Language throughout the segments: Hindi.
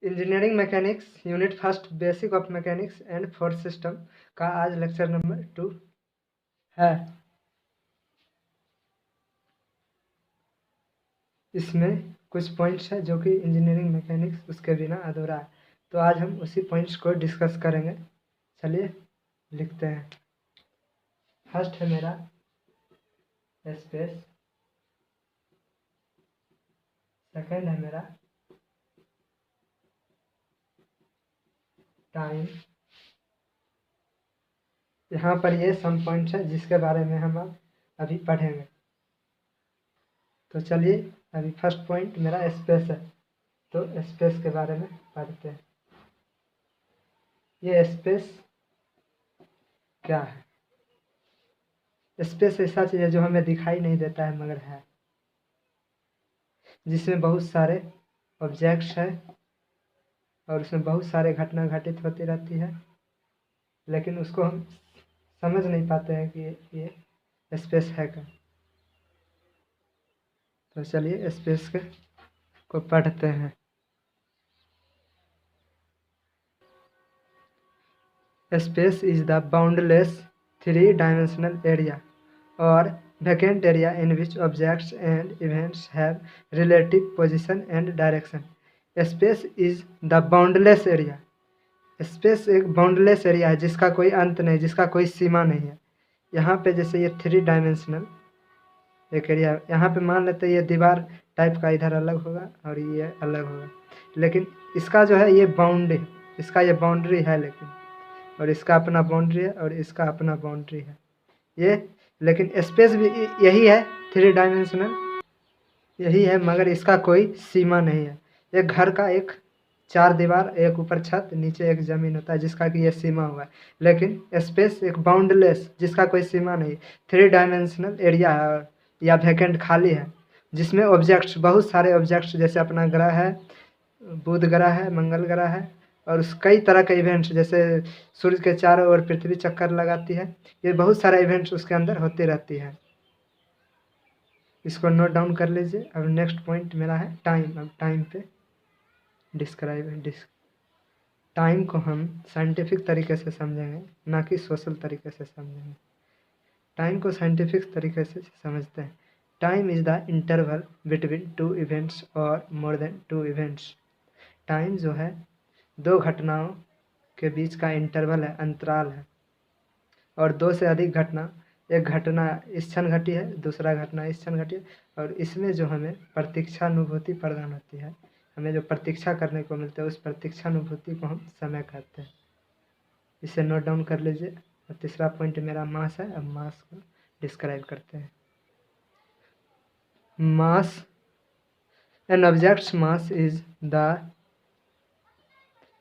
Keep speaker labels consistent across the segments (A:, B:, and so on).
A: Engineering mechanics unit first basic of mechanics and force system का आज लेक्चर नंबर 2 है। इसमें कुछ पॉइंट्स है जो कि इंजीनियरिंग मैकेनिक्स उसके बिना अधूरा है, तो आज हम उसी पॉइंट्स को डिस्कस करेंगे। चलिए लिखते हैं। फर्स्ट है मेरा स्पेस, सेकंड है मेरा टाइम। यहाँ पर ये सम पॉइंट्स है जिसके बारे में हम अब अभी पढ़ेंगे। तो चलिए अभी फर्स्ट पॉइंट मेरा स्पेस है, तो स्पेस के बारे में पढ़ते हैं। ये स्पेस क्या है? स्पेस ऐसा चीज़ है जो हमें दिखाई नहीं देता है मगर है, जिसमें बहुत सारे ऑब्जेक्ट्स है और उसमें बहुत सारे घटना घटित होती रहती है, लेकिन उसको हम समझ नहीं पाते हैं कि ये स्पेस है क्या। तो चलिए स्पेस को पढ़ते हैं। Space is the boundless 3-dimensional area or vacant area in which objects and events have relative position and direction. Space is the boundless area. Space एक बाउंडलेस एरिया है जिसका कोई अंत नहीं, जिसका कोई सीमा नहीं है। यहाँ पे जैसे ये 3-dimensional एक एरिया, यहाँ पे मान लेते हैं ये दीवार टाइप का इधर अलग होगा और ये अलग होगा, लेकिन इसका जो है ये बाउंड्री, इसका ये बाउंड्री है, लेकिन और इसका अपना बाउंड्री है और इसका अपना बाउंड्री है ये। लेकिन स्पेस भी यही है, 3-dimensional यही है, मगर इसका कोई सीमा नहीं है। एक घर का एक 4 दीवार, एक ऊपर छत, नीचे एक ज़मीन होता है जिसका कि ये सीमा हुआ है, लेकिन स्पेस एक बाउंडलेस जिसका कोई सीमा नहीं, 3-dimensional एरिया है या वैकेंट खाली है, जिसमें ऑब्जेक्ट्स, बहुत सारे ऑब्जेक्ट्स, जैसे अपना ग्रह है, बुध ग्रह है, मंगल ग्रह है, और उस कई तरह के इवेंट्स, जैसे सूर्य के चारों ओर पृथ्वी चक्कर लगाती है, ये बहुत सारे इवेंट्स उसके अंदर होती रहती है। इसको नोट डाउन कर लीजिए। अब नेक्स्ट पॉइंट मेरा है टाइम। अब टाइम पे टाइम को हम साइंटिफिक तरीके से समझेंगे, ना कि सोशल तरीके से समझेंगे। टाइम को साइंटिफिक तरीके से समझते हैं। Time is the interval between 2 events और मोर देन 2 इवेंट्स। टाइम जो है 2 घटनाओं के बीच का इंटरवल है, अंतराल है, और 2 से अधिक घटना, एक घटना इस क्षण घटी है, दूसरा घटना इस क्षण घटी है, और इसमें जो हमें प्रतीक्षानुभूति प्रदान होती है, हमें जो प्रतीक्षा करने को मिलता है, उस प्रतीक्षानुभूति को हम समय कहते हैं। इसे नोट डाउन कर लीजिए। और तीसरा पॉइंट मेरा मास है। अब मास को डिस्क्राइब करते हैं। Mass, an objects mass is the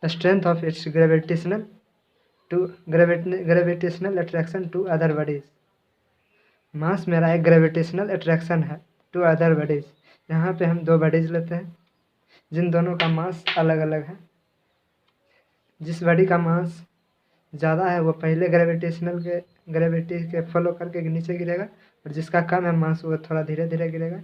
A: strength of its gravitational attraction to other bodies. Mass मेरा एक ग्रेविटेशनल अट्रैक्शन है टू अदर बॉडीज। यहाँ पे हम 2 बॉडीज लेते हैं जिन दोनों का मास अलग अलग है। जिस बॉडी का मास ज़्यादा है वो पहले ग्रेविटी के फॉलो करके नीचे गिरेगा, और जिसका कम है मास वो थोड़ा धीरे धीरे गिरेगा।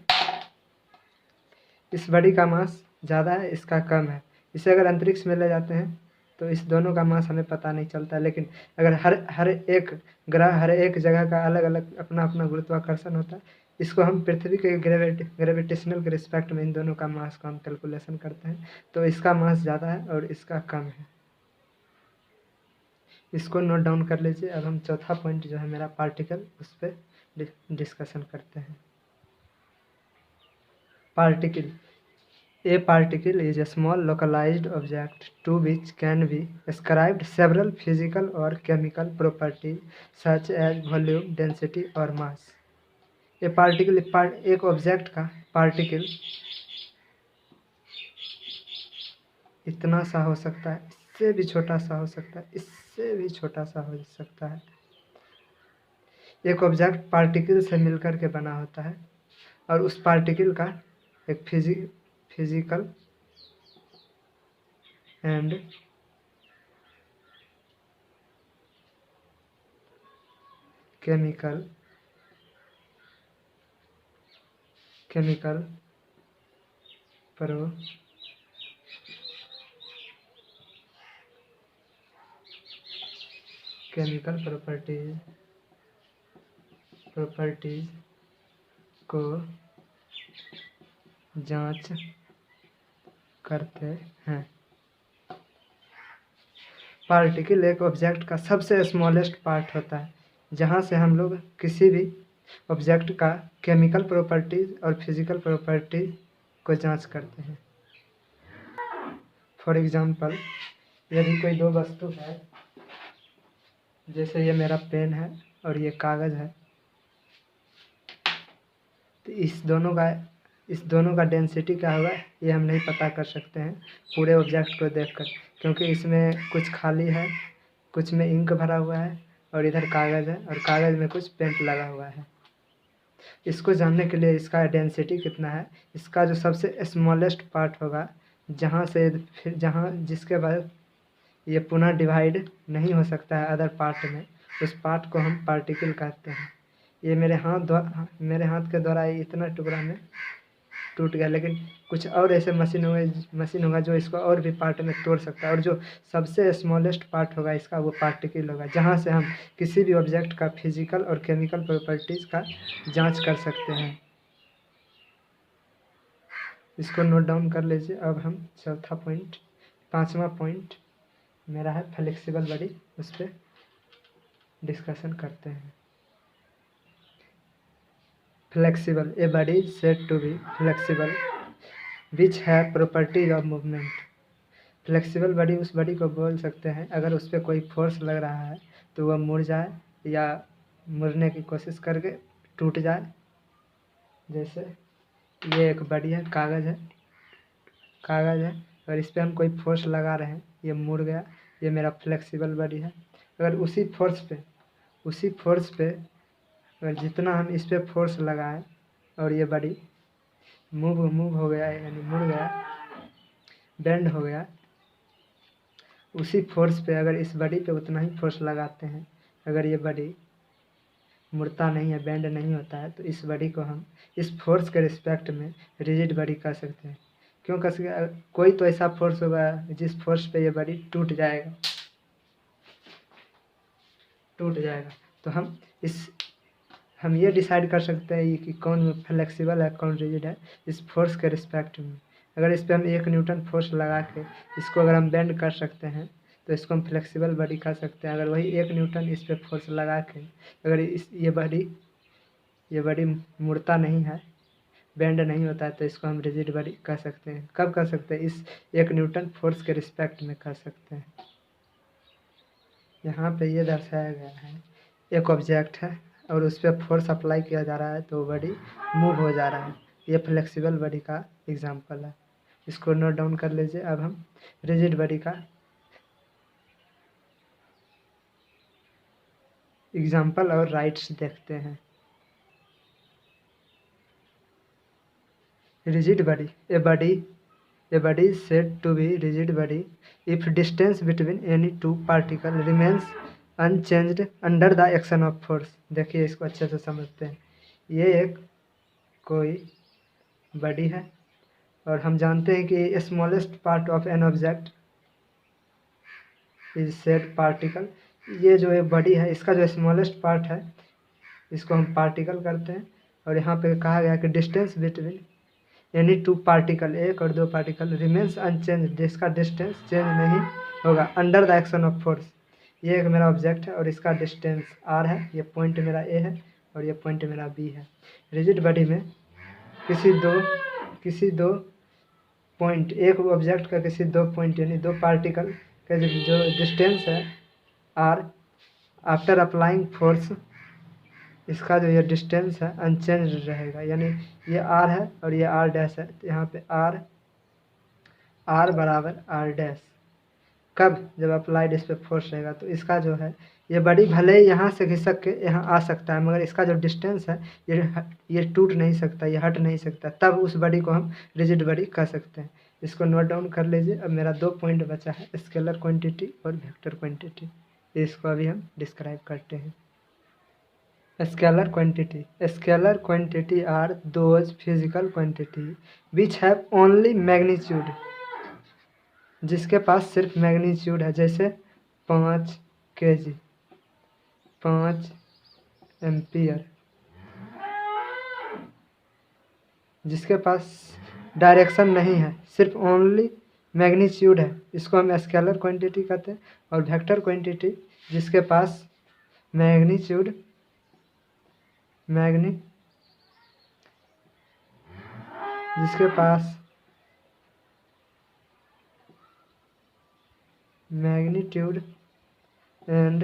A: इस बॉडी का मास ज़्यादा है, इसका कम है। इसे अगर अंतरिक्ष में ले जाते हैं तो इस दोनों का मास हमें पता नहीं चलता, लेकिन अगर हर एक ग्रह, हर एक जगह का अलग अलग अपना अपना गुरुत्वाकर्षण होता है, इसको हम पृथ्वी के ग्रेविटेशनल के रिस्पेक्ट में इन दोनों का मास को हम कैलकुलेशन करते हैं, तो इसका मास ज़्यादा है और इसका कम है। इसको नोट डाउन कर लीजिए। अब हम चौथा पॉइंट जो है मेरा पार्टिकल, उस पर डिस्कशन करते हैं। Particle, A particle is a small localized object to which can be ascribed several physical or chemical properties such as volume, density और mass. A particle, एक ऑब्जेक्ट का पार्टिकल इतना सा हो सकता है, इससे भी छोटा सा हो सकता है, इससे भी छोटा सा हो सकता है। एक ऑब्जेक्ट पार्टिकल से मिलकर के बना होता है, और उस पार्टिकल का एक physical and chemical chemical properties को जांच करते हैं। पार्टिकल एक ऑब्जेक्ट का सबसे स्मॉलेस्ट पार्ट होता है जहाँ से हम लोग किसी भी ऑब्जेक्ट का केमिकल प्रॉपर्टीज और फिजिकल प्रॉपर्टीज को जांच करते हैं। फॉर एग्जांपल, यदि कोई दो वस्तु है, जैसे ये मेरा पेन है और ये कागज़ है, तो इस दोनों का डेंसिटी क्या होगा ये हम नहीं पता कर सकते हैं पूरे ऑब्जेक्ट को देखकर, क्योंकि इसमें कुछ खाली है, कुछ में इंक भरा हुआ है और इधर कागज़ है और कागज़ में कुछ पेंट लगा हुआ है। इसको जानने के लिए इसका डेंसिटी कितना है, इसका जो सबसे स्मॉलेस्ट पार्ट होगा जहाँ जिसके बाद ये पुनः डिवाइड नहीं हो सकता है अदर पार्ट में, उस पार्ट को हम पार्टिकल कहते हैं। ये मेरे हाथ के द्वारा इतना टुकड़ा में टूट गया, लेकिन कुछ और ऐसे मशीन होगा जो इसको और भी पार्ट में तोड़ सकता है, और जो सबसे स्मॉलेस्ट पार्ट होगा इसका वो पार्टिकल होगा, जहाँ से हम किसी भी ऑब्जेक्ट का फिजिकल और केमिकल प्रॉपर्टीज़ का जांच कर सकते हैं। इसको नोट डाउन कर लीजिए। अब हम पाँचवा पॉइंट मेरा है फ्लेक्सिबल बॉडी, उस पर डिस्कशन करते हैं। Flexible, a body said to be flexible which है properties of movement. Flexible body उस बॉडी को बोल सकते हैं अगर उस पर कोई फोर्स लग रहा है तो वह मुड़ जाए या मुड़ने की कोशिश करके टूट जाए। जैसे ये एक बॉडी है, कागज़ है और इस पर हम कोई फोर्स लगा रहे हैं, ये मुड़ गया, ये मेरा फ्लेक्सिबल बॉडी है। अगर उसी फोर्स पे अगर जितना हम इस पर फोर्स लगाएं और ये बॉडी मूव हो गया, यानी मुड़ गया, बेंड हो गया, उसी फोर्स पे अगर इस बॉडी पे उतना ही फोर्स लगाते हैं, अगर ये बॉडी मुड़ता नहीं है, बेंड नहीं होता है, तो इस बॉडी को हम इस फोर्स के रिस्पेक्ट में रिजिड बॉडी कह सकते हैं। क्यों कह सकते? कोई तो ऐसा फोर्स होगा जिस फोर्स पे ये बॉडी टूट जाएगा, तो हम ये डिसाइड कर सकते हैं कि कौन फ्लेक्सिबल है, कौन रिजिड है, इस फोर्स के रिस्पेक्ट में। अगर इस पर हम 1 न्यूटन फोर्स लगा के इसको अगर हम बेंड कर सकते हैं तो इसको हम फ्लेक्सिबल बॉडी कह सकते हैं। अगर वही 1 न्यूटन इस पर फोर्स लगा के अगर ये बॉडी मुड़ता नहीं है, बेंड नहीं होता है, तो इसको हम रिजिड बॉडी कह सकते हैं। कब कह सकते हैं? इस 1 न्यूटन फोर्स के रिस्पेक्ट में कह सकते हैं। यहाँ पे ये दर्शाया गया है, एक ऑब्जेक्ट है और उस पर फोर्स अप्लाई किया जा रहा है तो बॉडी मूव हो जा रहा है, ये फ्लेक्सिबल बॉडी का एग्जांपल है। इसको नोट डाउन कर लीजिए। अब हम रिजिड बॉडी का एग्जांपल और राइट्स देखते हैं। Rigid body, a body said to be rigid body if distance between any two particle remains unchanged under the action of force। देखिए इसको अच्छे से समझते हैं। ये एक कोई बॉडी है और हम जानते हैं कि smallest part of an object is said particle. ये जो एक बॉडी है इसका जो स्मॉलेस्ट पार्ट है इसको हम पार्टिकल करते हैं, और यहाँ पे कहा गया कि distance between any two particle, एक और दो पार्टिकल, रिमेन्स अनचेंज, जिसका डिस्टेंस चेंज नहीं होगा under the action of force. ये एक मेरा ऑब्जेक्ट है और इसका डिस्टेंस r है, ये पॉइंट मेरा a है और ये पॉइंट मेरा b है। रिजिड बॉडी में किसी दो पॉइंट, एक ऑब्जेक्ट का किसी दो पॉइंट यानी दो पार्टिकल का जो डिस्टेंस है r, आफ्टर अप्लाइंग फोर्स इसका जो ये डिस्टेंस है अनचेंज रहेगा, यानी ये r है और ये r डैश है, तो यहाँ पे r बराबर r डैश। कब? जब अप्लाइड इस पर फोर्स रहेगा, तो इसका जो है ये बॉडी भले ही यहाँ से घिसक के यहाँ आ सकता है, मगर इसका जो डिस्टेंस है ये टूट नहीं सकता, ये हट नहीं सकता, तब उस बॉडी को हम रिजिड बॉडी कह सकते हैं। इसको नोट डाउन कर लीजिए। अब मेरा 2 पॉइंट बचा है, स्केलर क्वांटिटी और वेक्टर क्वांटिटी। इसको अभी हम डिस्क्राइब करते हैं। Scalar quantity are those physical quantity which have only magnitude, जिसके पास सिर्फ मैग्नीट्यूड है, जैसे 5 kg, 5 एम्पियर, जिसके पास डायरेक्शन नहीं है, सिर्फ ओनली मैग्नीट्यूड है, इसको हम स्केलर क्वांटिटी कहते हैं। और वेक्टर क्वांटिटी जिसके पास मैग्नीट्यूड जिसके पास मैग्नीट्यूड एंड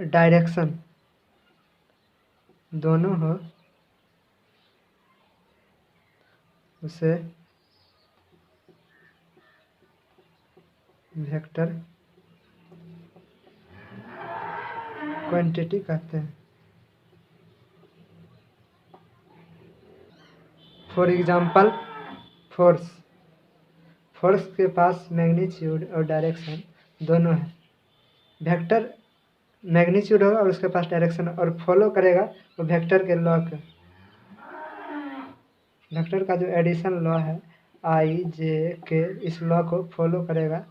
A: डायरेक्शन दोनों हो, उसे वेक्टर क्वांटिटी कहते हैं। फॉर एग्जांपल फोर्स के पास मैग्नीट्यूड और डायरेक्शन दोनों है। वेक्टर मैग्नीट्यूड होगा और उसके पास डायरेक्शन और फॉलो करेगा वो वेक्टर के लॉ के, वेक्टर का जो एडिशन लॉ है आई जे के, इस लॉ को फॉलो करेगा,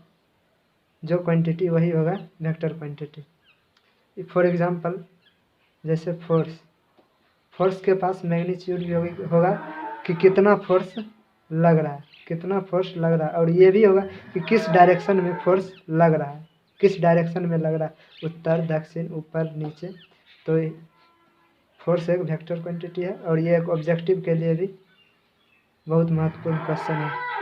A: जो क्वांटिटी वही होगा वेक्टर क्वांटिटी। फॉर एग्जांपल जैसे फोर्स के पास मैग्नीट्यूड भी होगा कि कितना फोर्स लग रहा है, और ये भी होगा कि किस डायरेक्शन में फोर्स लग रहा है, किस डायरेक्शन में लग रहा है, उत्तर दक्षिण ऊपर नीचे। तो फोर्स एक वेक्टर क्वांटिटी है और ये एक ऑब्जेक्टिव के लिए भी बहुत महत्वपूर्ण क्वेश्चन है।